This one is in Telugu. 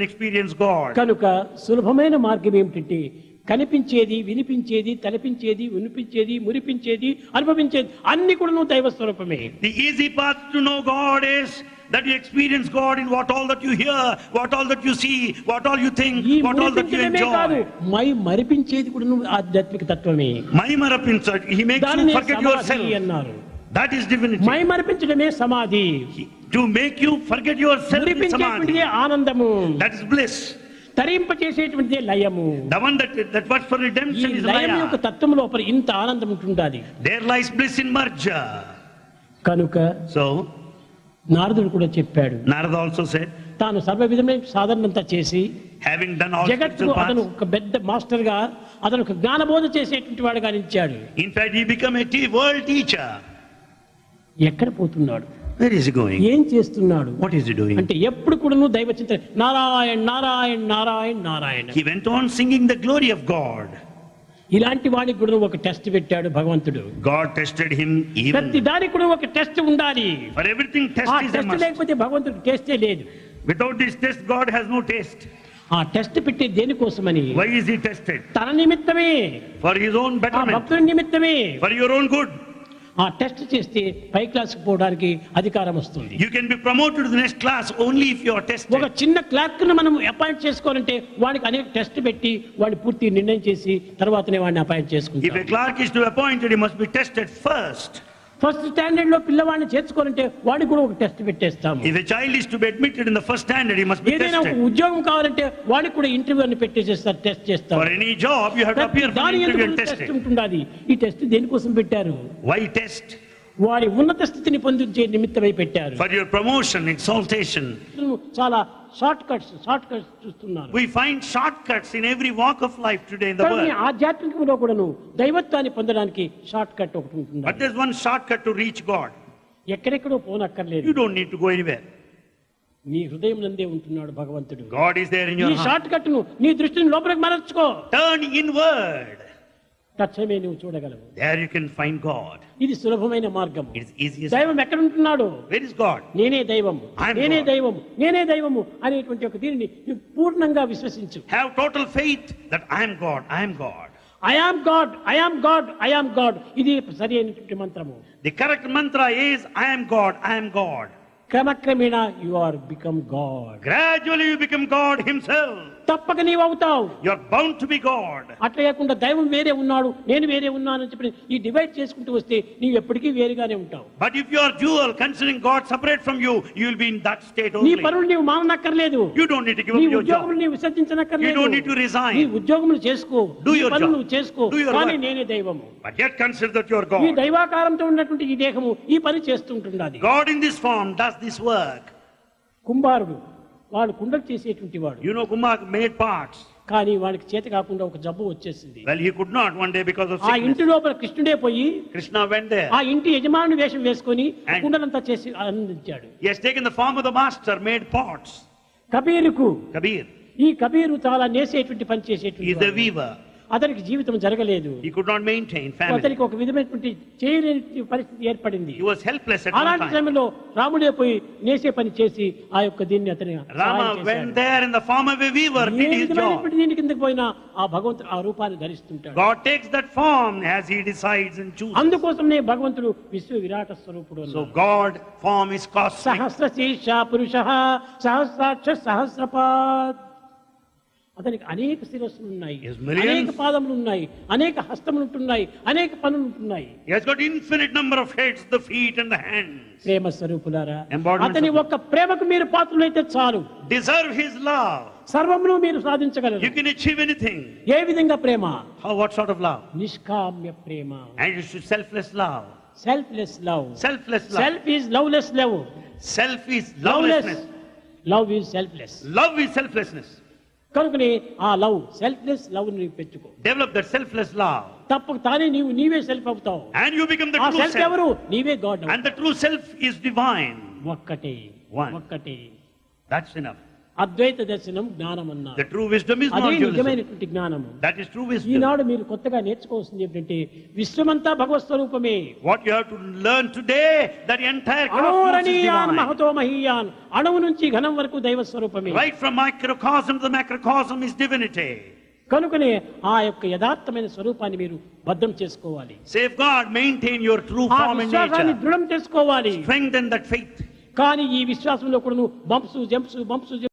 experience God. కనుక సులభమైన మార్గం ఏమిటంటే కనిపించేది, వినిపించేది, తలపించేది, వినిపించేది, మురిపించేది, అనుభవించేది అన్ని కూడా దైవ స్వరూపమే. The easy path to know God is that you experience God in what all that you hear, what all that you see, what all you think, what all that you enjoy. మై మరిపించేది కూడా ఆధ్యాత్మిక తత్వమే. మై మరపించ, he makes you forget yourself అన్నారు. That is divinity. మై మరిపించడమే సమాధి. To make you forget yourself is samadhi. ఆనందము. That is bliss. తరింప చేసేటువంటిదే లయము. The one that works for redemption is లయం laya. యొక్క తత్వం లోపల ఇంత ఆనందం ఉంటుండాలి. There lies bliss in merger. కనుక So నారదుడు కూడా చెప్పాడు. Narada also said, తాను సర్వ విధమైన సాధనంతా చేసి having done all జగత్తుకు అతను ఒక పెద్ద మాస్టర్ గా, అతను ఒక జ్ఞానబోధ చేసేటువంటి వాడుగా నిలిచాడు. In fact, he became a world teacher. ఎక్కడ పోతున్నాడు? Where is he going? ఏం చేస్తున్నాడు? What is he doing? అంటే ఎప్పుడు కూడా దైవ చింతన, Narayana Narayana Narayana Narayana. He went on singing the glory of God. ఇలాంటి వాడికి కూడా ఒక టెస్ట్ పెట్టాడు భగవంతుడు. God tested him even. ప్రతి దానికి కూడా ఒక టెస్ట్ ఉండాలి. For everything test is a must. లేకపోతే భగవంతుడికి టెస్టే లేదు. Without this test, God has no taste. ఆ టెస్ట్ పెట్టే దేనికోసమని? Why is he tested? తన నిమిత్తమే. For his own betterment. భక్తుని నిమిత్తమే. For your own good. ఆ టెస్ట్ చేస్తే పై క్లాస్కి పోవడానికి అధికారం వస్తుంది. You can be promoted to the next class only if you are tested. ఒక చిన్న క్లర్క్ ను మనం అపాయింట్ చేసుకోవాలంటే వాడికి అనేక టెస్ట్ పెట్టి వాడిని పూర్తి నిర్ణయం చేసి తర్వాతనే వాడిని అపాయింట్ చేసుకుంటాం. If a clerk is to be appointed, he must be tested first. First standard లో పిల్లవాడిని చేర్చుకోవాలంటే వాడికి కూడా ఒక test పెట్టేస్తాము. If a child is to be admitted in the first standard, he must be ఏదైనా tested. ఉద్యోగం కావాలంటే వాడికి కూడా ఇంటర్వ్యూ అని పెట్టేసేస్తారు, టెస్ట్ చేస్తారు. For any job, you have to appear for an interview and tested. Test ఉంటుండాలి. ఈ టెస్ట్ దేనికోసం పెట్టారు? Why test? వాడి ఉన్నత స్థితిని పొందించే నిమిత్తమై పెట్టారు. For your promotion, exaltation. చాలా షార్ట్ కట్స్ చూస్తున్నారు. We find shortcuts in every walk of life today in the world. ఆధ్యాత్మికంలో కూడాను దైవత్వాన్ని పొందడానికి షార్ట్ కట్ ఒకటి ఉంటుంది. But there's one shortcut to reach God. ఎక్కడెక్కడో పోనక్కర్లేదు. You don't need to go anywhere. నీ హృదయం నందే ఉంటున్నాడు భగవంతుడు. God is there in your heart. ఈ షార్ట్ కట్ ను నీ దృష్టిని లోపలికి మరల్చుకో. Turn inward. తక్షణమే నువ్వు చూడగలవు. There you can find God. ఇది సులభమైన మార్గం. It is easiest. దైవం ఎక్కడ ఉంటున్నాడు? Where is God? నేనే దైవము, నేనే దైవము, నేనే దైవము అనేటువంటి ఒక దీనిని నువ్వు పూర్ణంగా విశ్వసించు. Have total faith that I am God, I am God. I am God, I am God, I am God. ఇది సరి అయినటువంటి మంత్రము. The correct mantra is I am God, I am God. క్రమక్రమేణ you are become God. Gradually you become God himself. తప్పక నీవు అవుతావు. You are bound to be God. అట్లా కాకుండా దైవం వేరే ఉన్నాడు, నేను వేరే ఉన్నాను అని చెప్పి ఈ డివైడ్ చేసుకుంటూ వస్తే నీవు ఎప్పటికీ వేరుగానే ఉంటావు. But if you are dual, considering God separate from you, you will be in that state only. నీ పనులు నీవు మాననక్కర్లేదు. You don't need to give up నీ your job. ఉద్యోగములు నీవు విసర్జించనక్కర్లేదు. You don't need to resign. నీ ఉద్యోగములు చేసుకో. Do నీ your పనులు job. నువ్వు చేసుకో. Do your కానీ work. నేనే దైవము. But yet consider that you are ఈ God. దైవాకారంతో ఉన్నటువంటి ఈ దేహము ఈ పని చేస్తుంటున్నది. God in this form does this work. కుంభారుడు వాడు కుండలు చేసేటువంటి వాడు. You know, Kumar made parts. కానీ వాడికి చేత కాకుండా ఒక జబ్బు వచ్చేసింది. Well, he could not one day because of ఆ sickness. ఇంటి లోపల కృష్ణుడే పోయి Krishna went there. ఆ ఇంటి యజమానుని వేషం వేసుకొని కుండలంతా చేసి ఆనందించాడు. He has taken the form of the master, made pots. కబీరుకు, Kabir. ఈ కబీరు చాలా నేసేటువంటి పని He is చేసేటువంటి the weaver. అతనికి జీవితం జరగలేదు. He could not maintain family. అతనికి ఒక విధమైనటువంటి చేయలేని పరిస్థితి ఏర్పడింది. He was helpless at one అలాంటి time. సమయంలో రాముడే పోయి నేసే పని చేసి ఆ యొక్క దీన్ని అతని Rama went there in the form of a weaver, did his job. దీని కిందకి పోయినా ఆ భగవంతుడు ఆ రూపాన్ని ధరిస్తుంటాడు. God takes that form as he decides and chooses. అందుకోసమే భగవంతుడు విశ్వ విరాట స్వరూపుడు. So God form is cosmic. సహస్ర శీర్ష పురుషః సహస్రాక్ష సహస్రపాద్. అతనికి అనేక శిరస్సులు ఉన్నాయి, అనేక పాదములు ఉన్నాయి, అనేక హస్తములు ఉంటున్నాయి, అనేక పనులు ఉంటున్నాయి. He has got infinite number of heads, the feet and the hands. ప్రేమ స్వరూపులారా, Embodiments అతని of- ఒక్క ప్రేమకు మీరు పాత్రులైతే చాలు. Deserve his love. సర్వమును మీరు సాధించగలరు. You can achieve anything. ఏ విధంగా ప్రేమ? How? What sort of love? నిష్కామ్య ప్రేమ. And you should selfless love. Selfless love. Selfless love. Self is loveless love. Self is lovelessness. Love is selfless. Love is selflessness. కనుకనే ఆ లవ్ సెల్ఫ్లెస్ లవ్ ని పెంచుకో. Develop that selfless love. తప్పక తానే నీవే సెల్ఫ్ అవుతావు. And you become the ఆ true సెల్ఫ్ self. ఎవరు? నీవే God. And the true self is divine. ఒక్కటే One. ఒక్కటే. That's enough. అద్వైత దర్శనం జ్ఞానం అన్నారు. The true wisdom is అదే not dualism. నిజమైనటువంటి జ్ఞానము. That is true wisdom. ఈనాడు మీరు కొత్తగా నేర్చుకోవాల్సింది ఏంటంటే విశ్వమంతా భగవత్ స్వరూపమే. What you have to learn today, that the entire cosmos is అణోరణీయాన్ divine. Mahato మహీయాన్, అణువు నుంచి ఘనం వరకు దైవ స్వరూపమే. Right from microcosm to the macrocosm is divinity. కనుకనే ఆ యొక్క యథార్థమైన స్వరూపాన్ని మీరు భద్రం చేసుకోవాలి. Safeguard, maintain your true ఆ form and విశ్వాసాన్ని nature. దృఢం చేసుకోవాలి. Strengthen that faith. కానీ ఈ విశ్వాసంలో కూడా నువ్వు బంప్స్ జంప్స్